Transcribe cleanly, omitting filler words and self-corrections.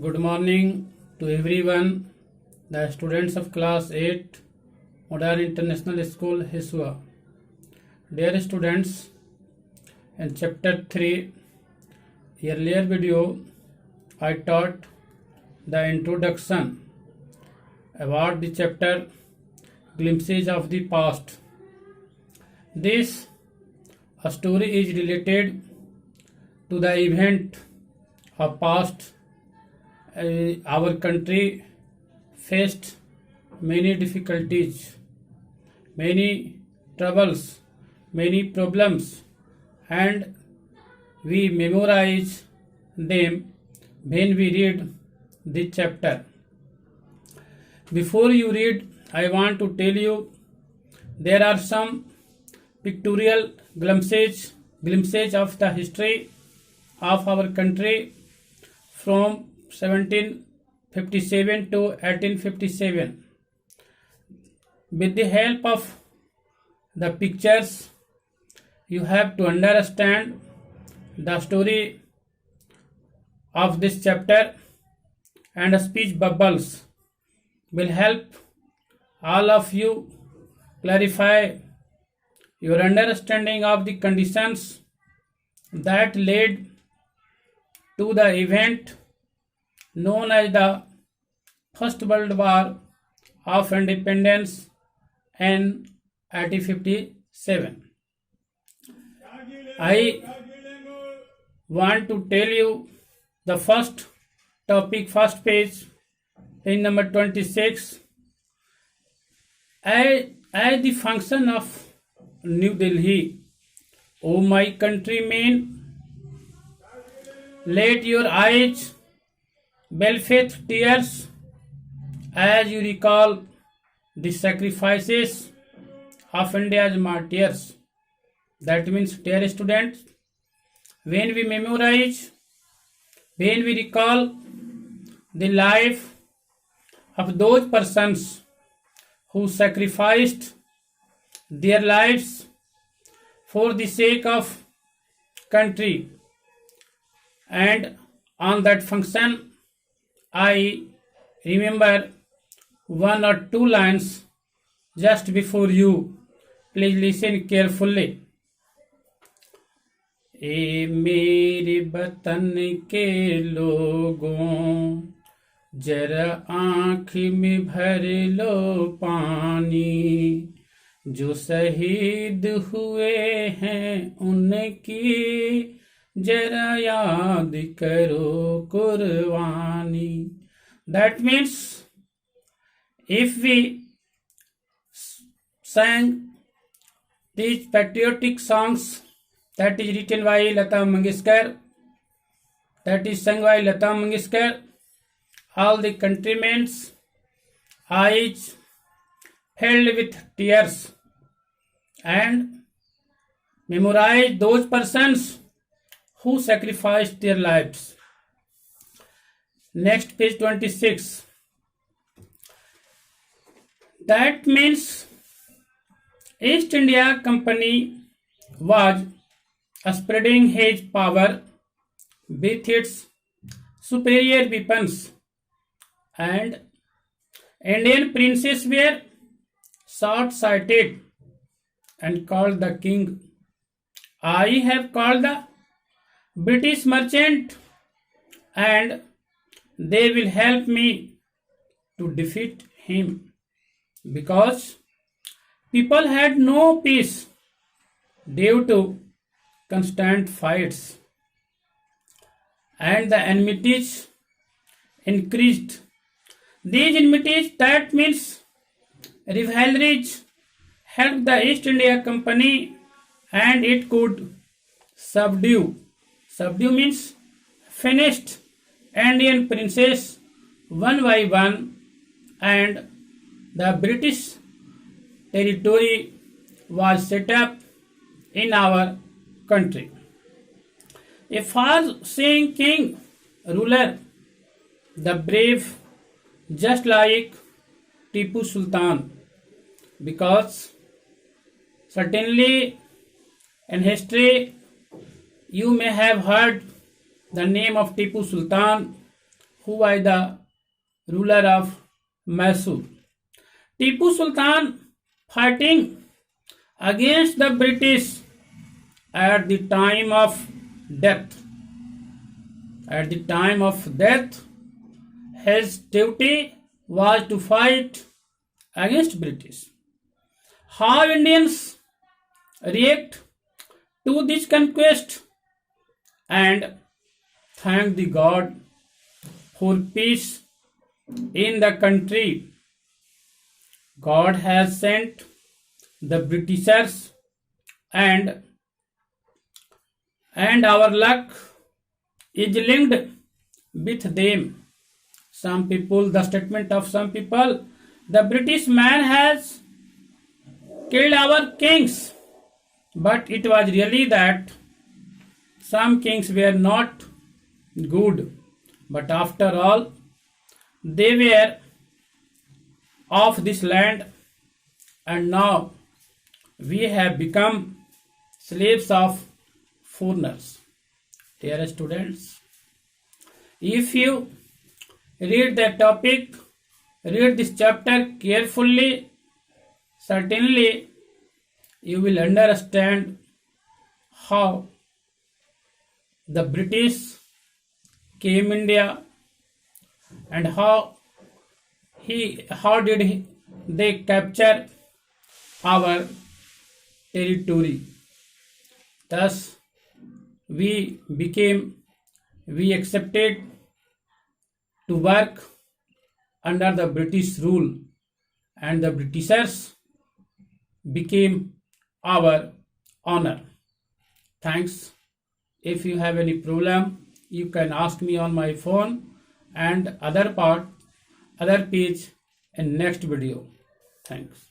Good morning to everyone, the students of class 8, Modern International School, Hiswa. Dear students, in chapter 3, earlier video, I taught the introduction about the chapter Glimpses of the Past. This story is related to the event of past. Our country faced many difficulties, many troubles, many problems, and we memorize them when we read this chapter. Before you read, I want to tell you there are some pictorial glimpses of the history of our country from 1757 to 1857. With the help of the pictures, you have to understand the story of this chapter, and speech bubbles will help all of you clarify your understanding of the conditions that led to the event known as the First World War of Independence in 1857. I want to tell you the first topic, first page, page number 26. As the function of New Delhi, O my countrymen, let your eyes well with tears as you recall the sacrifices of India's martyrs. That means, dear students, when we memorize, when we recall the life of those persons who sacrificed their lives for the sake of country, and on that function I remember one or two lines just before you. Please listen carefully. ए मेरे वतन के लोगों, जरा आँख में भर लो पानी, जो शहीद हुए हैं उनकी जरा याद करो कुर्बानी. That means, if we sang these patriotic songs that is written by Lata Mangeshkar, that is sung by Lata Mangeshkar, all the countrymen's eyes filled with tears and memorize those persons who sacrificed their lives. Next, page 26. That means East India Company was spreading his power with its superior weapons, and Indian princes were short-sighted and called the king. I have called the British merchant, and they will help me to defeat him, because people had no peace due to constant fights, and the enmities increased. These enmities, that means rivalries, helped the East India Company, and it could subdue. Subdue means finished Indian princes one by one, and the British territory was set up in our country. A far-seeing king, ruler, the brave, just like Tipu Sultan, because certainly in history you may have heard the name of Tipu Sultan, who was the ruler of Mysore. Tipu Sultan fighting against the British at the time of death. At the time of death, his duty was to fight against British. How Indians react to this conquest and thank the God for peace in the country. God has sent the Britishers and our luck is linked with them. Some people, the statement of some people, the British man has killed our kings, but it was really that some kings were not good, but after all, they were of this land, and now we have become slaves of foreigners. Dear students, if you read the topic, read this chapter carefully, certainly you will understand how the British came India and how did they capture our territory. Thus we accepted to work under the British rule, and the Britishers became our honor. Thanks. If you have any problem, you can ask me on my phone and other page in next video. Thanks.